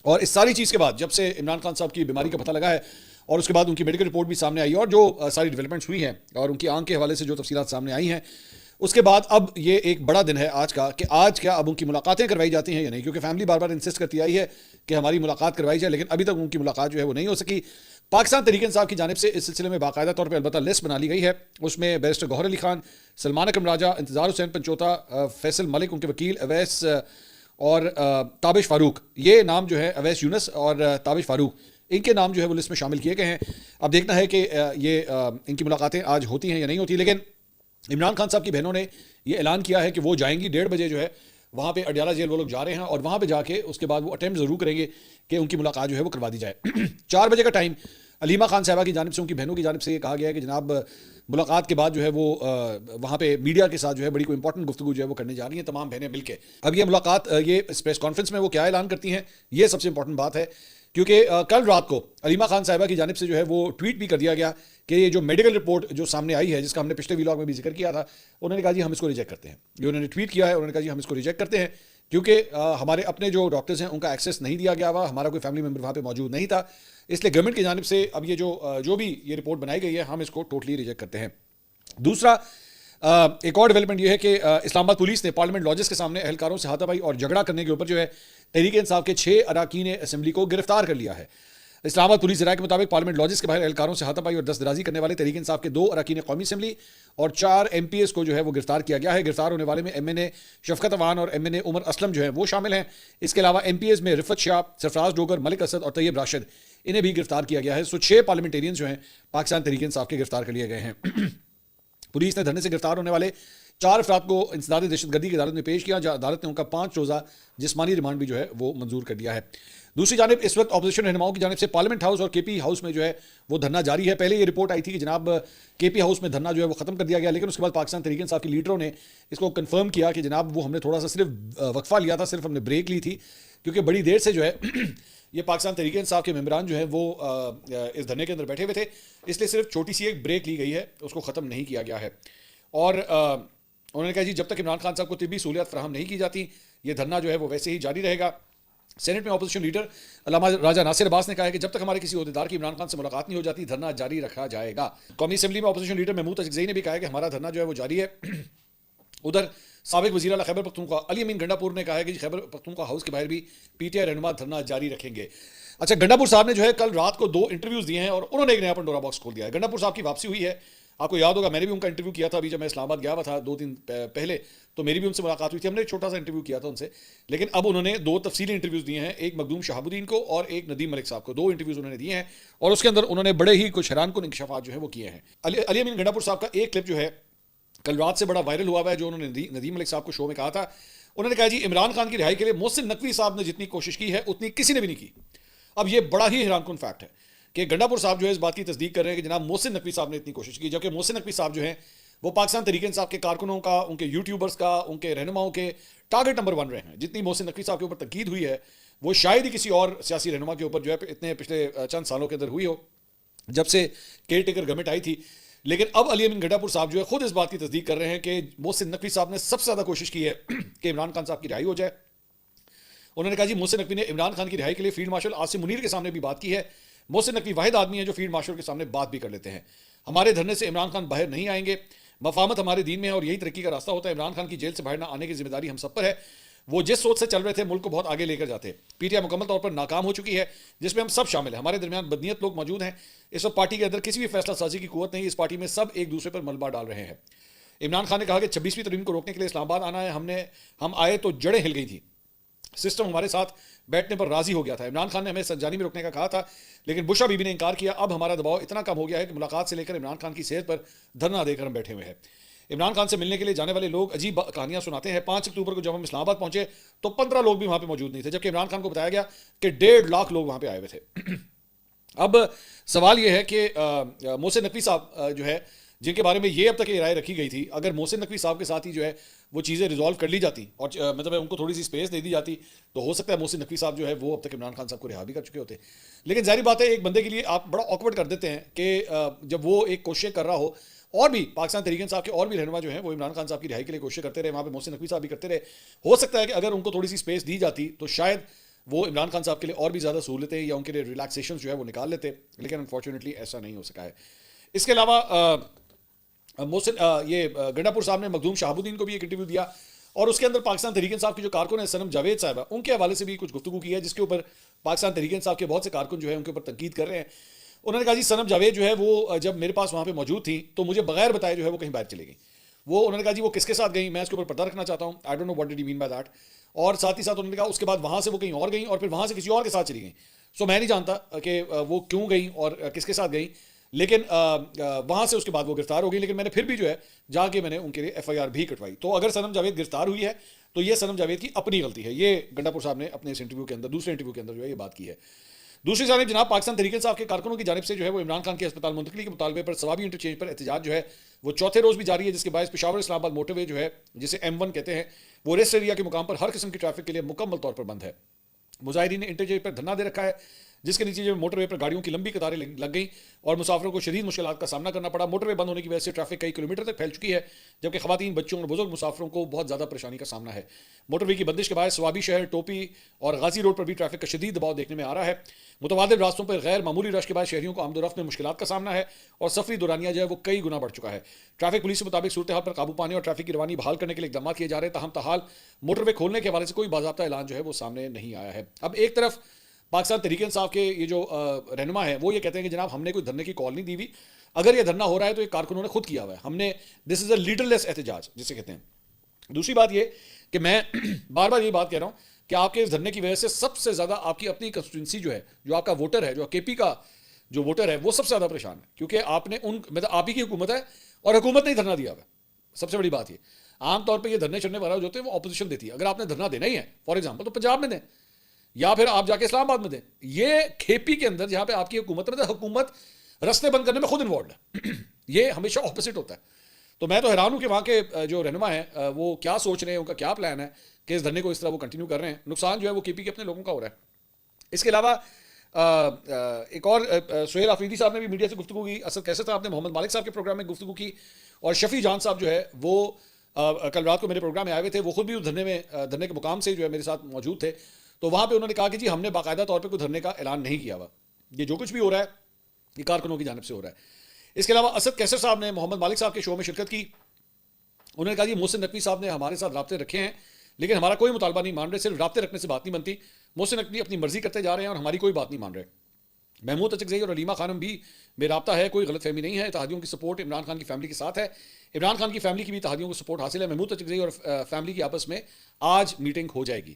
और इस सारी चीज़ के बाद जब से इमरान खान साहब की बीमारी का पता लगा है और उसके बाद उनकी मेडिकल रिपोर्ट भी सामने आई और जो सारी डेवलपमेंट्स हुई हैं और उनकी आंख के हवाले से जो तफसीलात सामने आई हैं, उसके बाद अब ये एक बड़ा दिन है आज का कि आज क्या अब उनकी मुलाकातें करवाई जाती हैं या नहीं, क्योंकि फैमिली बार बार इंसिस्ट करती आई है कि हमारी मुलाकात करवाई जाए, लेकिन अभी तक उनकी मुलाकात जो है वो नहीं हो सकी। पाकिस्तान तहरीक इंसाफ की जानिब से इस सिलसिले में बाकायदा तौर पर अलबत्ता लिस्ट बना ली गई है। उसमें बैरिस्टर गौहर अली खान, सलमान अकरम राजा, इंतजार हुसैन पंचोता, फैसल मलिक, उनके वकील अवैस और ताबिश फारूक, ये नाम जो है अवैस यूनस और ताबिश फारूक, इनके नाम जो है वो लिस्ट में शामिल किए गए हैं। अब देखना है कि ये इनकी मुलाकातें आज होती हैं या नहीं होती, लेकिन इमरान खान साहब की बहनों ने ये ऐलान किया है कि वो जाएंगी 1:30 बजे जो है वहाँ पे अडयाला जेल वो लोग जा रहे हैं और वहाँ पे जाके उसके बाद वो अटेम्प्ट ज़रूर करेंगे कि उनकी मुलाकात जो है वो करवा दी जाए। 4 बजे का टाइम अलीमा खान साहबा की जानिब से, उनकी बहनों की जानिब से ये कहा गया है कि जनाब मुलाकात के बाद जो है वो वहाँ पे मीडिया के साथ जो है बड़ी कोई इंपॉर्टेंट गुफ्तगू जो है वो करने जा रही हैं तमाम बहनें मिलकर। अब ये मुलाकात, ये प्रेस कॉन्फ्रेंस में वो क्या ऐलान करती हैं, ये सबसे इंपॉर्टेंट बात है, क्योंकि कल रात को अलीमा खान साहिबा की जानिब से जो है वो ट्वीट भी कर दिया गया कि ये जो मेडिकल रिपोर्ट जो सामने आई है, जिसका हमने पिछले व्लॉग में भी जिक्र किया था, उन्होंने कहा जी हम इसको रिजेक्ट करते हैं। जो उन्होंने ट्वीट किया है उन्होंने कहा जी हम इसको रिजेक्ट करते हैं, क्योंकि हमारे अपने जो डॉक्टर्स हैं उनका एक्सेस नहीं दिया गया हुआ, हमारा कोई फैमिली मेम्बर वहाँ पे मौजूद नहीं था, इसलिए गवर्नमेंट की जानिब से अब ये जो भी ये रिपोर्ट बनाई गई है हम इसको टोटली रिजेक्ट करते हैं। दूसरा, एक और डेवलपमेंट ये है कि इस्लामाबाद पुलिस ने पार्लियामेंट लॉजेस के सामने एहलकारों से हाथापाई और झगड़ा करने के ऊपर जो है तहरीक इंसाफ के 6 अरकान असेंबली को गिरफ्तार कर लिया है। इस्लामाबाद पुलिस जराये के मुताबिक पार्लियामेंट लॉजेस के बाहर एहलकारों से हाथापाई और दस्तदराजी करने वाले तहरीक इंसाफ के 2 अरकान कौमी असेंबली और 4 MPs को जो है वो गिरफ्तार किया गया है। गिरफ्तार होने वाले में MNA शफकत अवान और MNA उमर असलम जो है वो शामिल हैं। इसके अलावा MPs में रिफत शाह, सरफराज डोगर, मलिक असद और तैयब राशिद, इन्हें भी गिरफ्तार किया गया है। 6 पार्लियामेंटेरियन जो हैं पाकिस्तान तहरीक इंसाफ के गिरफ्तार कर लिए गए हैं। पुलिस ने धरने से गिरफ्तार होने वाले 4 अफराद को इंसदाद दहशतगर्दी की अदालत में पेश किया, जहां अदालत ने उनका 5 रोज़ा जिस्मानी रिमांड भी जो है वो मंजूर कर दिया है। दूसरी जानिब इस वक्त अपोजिशन रहनुमाओं की जानिब से पार्लियामेंट हाउस और KP हाउस में जो है वो धरना जारी है। पहले ये रिपोर्ट आई थी कि जनाब KP हाउस में धरना जो है वो खत्म कर दिया गया, लेकिन उसके बाद पाकिस्तान तहरीक इंसाफ के लीडरों ने इसको कंफर्म किया कि जनाब वो हमने थोड़ा सा सिर्फ वक्फा लिया था, सिर्फ हमने ब्रेक ली थी, क्योंकि बड़ी देर से जो है ये पाकिस्तान तहरीक इंसाफ के मेंबरान जो है वो इस धरने के अंदर बैठे हुए थे, इसलिए सिर्फ छोटी सी एक ब्रेक ली गई है, उसको ख़त्म नहीं किया गया है। और उन्होंने कहा जी जब तक इमरान खान साहब को तिब्बी सहूलियत फराहम नहीं की जाती ये धरना जो है वो वैसे ही जारी रहेगा। सेनेट में अपोजिशन लीडर अल्लामा राजा नासिर अब्बास ने कहा है कि जब तक हमारे किसी ओहदेदार की इमरान खान से मुलाकात नहीं हो जाती धरना जारी रखा जाएगा। कौमी असेंबली में अपोजिशन लीडर महमूद अज़हरी ने भी कहा है कि हमारा धरना जो है वो जारी है। उधर साबिक वज़ीर आला खैबर पख्तूनख्वा अली अमीन गंडापुर ने कहा है कि खैबर पख्तूनख्वा हाउस के बाहर भी PTI रहनुमा धरना जारी रखेंगे। अच्छा, गंडापुर साहब ने जो है कल रात को 2 इंटरव्यूज़ दिए हैं और उन्होंने एक नया पंडोरा बॉक्स खोल दिया है। गंडापुर साहब की वापसी हुई है, आपको याद होगा मैंने भी उनका इंटरव्यू किया था अभी जब मैं इस्लामाबाद गया हुआ था 2 दिन पहले, तो मेरी भी उनसे मुलाकात हुई थी, हमने एक छोटा सा इंटरव्यू किया था उनसे। लेकिन अब उन्होंने 2 तफसीली इंटरव्यूज़ दिए हैं, एक मखदूम शहाबुद्दीन को और एक नदीम मलिक साहब को, 2 इंटरव्यूज़ उन्होंने दिए हैं और उसके अंदर उन्होंने बड़े ही कुछ हैरानकुन इंकशाफात जो है वो किए हैं। अली अमीन गंडापुर साहब का एक क्लिप जो है कल रात से बड़ा वायरल हुआ है, जो उन्होंने नदीम मलिक साहब को शो में कहा था। उन्होंने कहा जी इमरान खान की रिहाई के लिए मोहसिन नकवी साहब ने जितनी कोशिश की है उतनी किसी ने भी नहीं की। अब ये बड़ा ही हैरानकुन फैक्ट है कि गंडापुर साहब जो है इस बात की तस्दीक कर रहे हैं कि जनाब मोहसिन नकवी साहब ने इतनी कोशिश की, जबकि मोहसिन नकवी साहब जो हैं वो पाकिस्तान तहरीक इंसाफ के कारकुनों का, उनके यूट्यूबर्स का, उनके रहनुमाओं के टारगेट नंबर 1 रहे हैं। जितनी मोहसिन नकवी साहब के ऊपर तनकीद हुई है वो शायद ही किसी और सियासी रहनुमा के ऊपर जो है इतने पिछले चंद सालों के अंदर हुई हो जब से केयर टेकर गवर्नमेंट आई थी। लेकिन अब अली अमीन गंडापुर साहब जो है खुद इस बात की तस्दीक कर रहे हैं कि मोहसिन नकवी साहब ने सबसे ज़्यादा कोशिश की है कि इमरान खान साहब की रिहाई हो जाए। उन्होंने कहा जी मोहसिन नकवी ने इमरान खान की रिहाई के लिए फील्ड मार्शल आसिम मुनीर के सामने भी बात की है। मोहसिन नकवी वाहिद आदमी है जो फील्ड मार्शल के सामने बात भी कर लेते हैं। हमारे धरने से इमरान खान बाहर नहीं आएंगे, मफामत हमारे दीन में है और यही तरक्की का रास्ता होता है। इमरान खान की जेल से बाहर ना आने की जिम्मेदारी हम सब पर है। वो जिस सोच से चल रहे थे मुल्क को बहुत आगे लेकर जाते। PTI मुकम्मल तौर पर नाकाम हो चुकी है, जिसमें हम सब शामिल हैं। हमारे दरमियान बदनीयत लोग मौजूद हैं। इस वक्त पार्टी के अंदर किसी भी फैसला साजी की कुव्वत नहीं। इस पार्टी में सब एक दूसरे पर मलबा डाल रहे हैं। इमरान खान ने कहा कि 26वीं तरमीम को रोकने के लिए इस्लामाबाद आना है। हम आए तो जड़ें हिल गई थी, सिस्टम हमारे साथ बैठने पर राजी हो गया था। इमरान खान ने हमें संजानी में रोकने का कहा था, लेकिन बुशा बीबी ने इनकार किया। अब हमारा दबाव इतना कम हो गया है कि मुलाकात से लेकर इमरान खान की सेहत पर धरना देकर हम बैठे हुए हैं। इमरान खान से मिलने के लिए जाने वाले लोग अजीब कहानियां सुनाते हैं। 5 अक्टूबर को जब हम इस्लामाबाद पहुंचे तो 15 लोग भी वहां पे मौजूद नहीं थे, जबकि इमरान खान को बताया गया कि 1.5 लाख लोग वहां पे आए हुए थे। अब सवाल यह है कि मोहसिन नकवी साहब जो है जिनके बारे में ये अब तक ये राय रखी गई थी, अगर मोहसिन नकवी साहब के साथ ही जो है वो चीज़ें रिजॉल्व कर ली जाती और मतलब उनको थोड़ी सी स्पेस दे दी जाती तो हो सकता है मोहसिन नकवी साहब जो है वो अब तक इमरान खान साहब को रिहा भी कर चुके होते। लेकिन जाहिर बात है एक बंदे के लिए आप बड़ा ऑकवर्ड कर देते हैं कि जब वो एक कोशिश कर रहा हो, और भी पाकिस्तान तहरीक इंसाफ के और भी रहनुमा जो हैं वो इमरान खान साहब की रिहाई के लिए कोशिश करते रहे, वहाँ पे मोहसिन नकवी साहब भी करते रहे। हो सकता है कि अगर उनको थोड़ी सी स्पेस दी जाती तो शायद वो इमरान खान साहब के लिए और भी ज़्यादा सहूलतें या उनके लिए रिलैक्सेशन जो है वो निकाल लेते, लेकिन अनफॉर्चुनेटली ऐसा नहीं हो सका है। इसके अलावा मोहसिन गंडापुर साहब ने मखदूम शहाबुद्दीन को भी एक इंटरव्यू दिया और उसके अंदर पाकिस्तान तहरीक इंसाफ के जो कारकुन है सनम जावेद साहब उनके हवाले से भी कुछ गुफ्तगू की है, जिसके ऊपर पाकिस्तान तहरीक इंसाफ के बहुत से कारकुन जो है उनके ऊपर तनकीद कर रहे हैं। उन्होंने कहा जी सनम जावेद जो है वो जब मेरे पास वहाँ पे मौजूद थी तो मुझे बगैर बताए जो है वो कहीं बाहर चली गई। वो उन्होंने कहा जी वो किसके साथ गई, मैं इसके ऊपर पर्दा रखना चाहता हूँ, I don't know what did you mean by that. और साथ ही साथ उन्होंने कहा उसके बाद वहाँ से वो कहीं और गई और फिर वहाँ से किसी और के साथ चली गई। सो मैं नहीं जानता कि वो क्यों गई और किसके साथ गई, लेकिन वहाँ से उसके बाद वो गिरफ्तार हो गई। लेकिन मैंने फिर भी जो है जाके मैंने उनके लिए FIR भी कटवाई। तो अगर सनम जावेद गिरफ्तार हुई है तो ये सनम जावेद की अपनी गलती है। ये गंडापुर साहब ने अपने इस इंटरव्यू के अंदर, दूसरे इंटरव्यू के अंदर जो है ये बात की है। दूसरी जानिब जनाब पाकिस्तान तहरीक इंसाफ के कारकुनों की जानिब से जो है वो इमरान खान के अस्पताल मुंतकली के मुतालबे पर सवाबी इंटरचेंज पर एहतजाज जो है वो चौथे रोज भी जारी है, जिसके बायस पेशावर इस्लामाबाद मोटरवे जो है जिसे M1 कहते हैं वो रेस्ट एरिया के मुकाम पर हर किस्म की ट्रैफिक के लिए मुकम्मल तौर पर बंद है। मुजाहिरीन ने इंटरचेंज पर धरना दे रखा है, जिसके नीचे मोटरवे पर गाड़ियों की लंबी कतारें लग गई और मुसाफिरों को शदीद मुश्किलात का सामना करना पड़ा। मोटरवे बंद होने की वजह से ट्रैफिक कई किलोमीटर तक फैल चुकी है, जबकि खवातीन, बच्चों और बुजुर्ग मुसाफिरों को बहुत ज़्यादा परेशानी का सामना है। मोटरवे की बंदिश के बाद स्वाबी शहर, टोपी और गाजी रोड पर भी ट्रैफिक का शदीद दबाव देखने में आ रहा है। मुतवादिल रास्तों पर गैर मामूली रश के बाद शहरियों को आमदोरफ्त में मुश्किलात का सामना है और सफरी दौरानिया जो है वो कई गुना बढ़ चुका है। ट्रैफिक पुलिस के मुताबिक सूरत हाल पर काबू पाने और ट्रैफिक की रवानी बहाल करने के लिए इकदाम किए जा रहे हैं, ताहम ताहाल मोटरवे खोलने के हवाले से कोई बाज़ाब्ता ऐलान जो है वो सामने नहीं आया है। अब एक तरफ पाकिस्तान तहरीक इंसाफ के ये जो रहनुमा है वो ये कहते हैं कि जनाब हमने कोई धरने की कॉल नहीं दी हुई, अगर ये धरना हो रहा है तो ये कारकुनों ने खुद किया हुआ है, हमने, दिस इज अ लीडरलेस एहतजाज जिसे कहते हैं। दूसरी बात ये कि मैं बार बार ये बात कह रहा हूँ कि आपके इस धरने की वजह से सबसे ज़्यादा आपकी अपनी कंस्टिट्यूंसी जो है, जो आपका वोटर है, जो KP का जो वोटर है वो सबसे ज़्यादा परेशान है, क्योंकि आपने मतलब आप ही की हुकूमत है और हुकूमत ने ही धरना दिया हुआ है। सबसे बड़ी बात ये, आमतौर पर ये धरने चढ़ने वाला जो होते हैं वो अपोजिशन देती है। अगर आपने धरना देना ही है फॉर एग्जाम्पल तो पंजाब में दें या फिर आप जाके इस्लामाबाद में दें। ये KP के अंदर जहाँ पे आपकी हुकूमत है, हुकूमत रस्ते बंद करने में खुद इन्वॉल्व है। ये हमेशा ऑपोजिट होता है। तो मैं तो हैरान हूँ कि वहाँ के जो रहनुमा है वो क्या सोच रहे हैं, उनका क्या प्लान है कि इस धरने को इस तरह वो कंटिन्यू कर रहे हैं। नुकसान जो है वो KP के अपने लोगों का हो रहा है। इसके अलावा एक और सुहेल आफरीदी साहब ने भी मीडिया से गुफ्तगू की, असद कैसर साहब ने मोहम्मद मालिक साहब के प्रोग्राम में गुफ्तगू की और शफी जान साहब जो है वो कल रात को मेरे प्रोग्राम में आए हुए थे। वो खुद भी उस धरने के मुकाम से जो है मेरे साथ मौजूद थे। तो वहाँ पे उन्होंने कहा कि जी हमने बाकायदा तौर पे कोई धरने का ऐलान नहीं किया हुआ, ये जो कुछ भी हो रहा है ये कारकुनों की जानिब से हो रहा है। इसके अलावा असद कैसर साहब ने मोहम्मद मालिक साहब के शो में शिरकत की। उन्होंने कहा जी मोहसिन नकवी साहब ने हमारे साथ राब्ते रखे हैं लेकिन हमारा कोई मुतालबा नहीं मान रहे, सिर्फ राब्ते रखने से बात नहीं बनती। मोहसिन नकवी अपनी मर्जी करते जा रहे हैं और हमारी कोई बात नहीं मान रहे। महमूद अचकज़ई और अलीमा खानम भी बेराब्ता है, कोई गलतफहमी नहीं है। इत्तेहादियों की सपोर्ट इमरान खान की फैमिली के साथ है, इमरान खान की फैमिली की भी इत्तेहादियों को सपोर्ट हासिल है। महमूद अचकज़ई और फैमिली की आपस में आज मीटिंग हो जाएगी।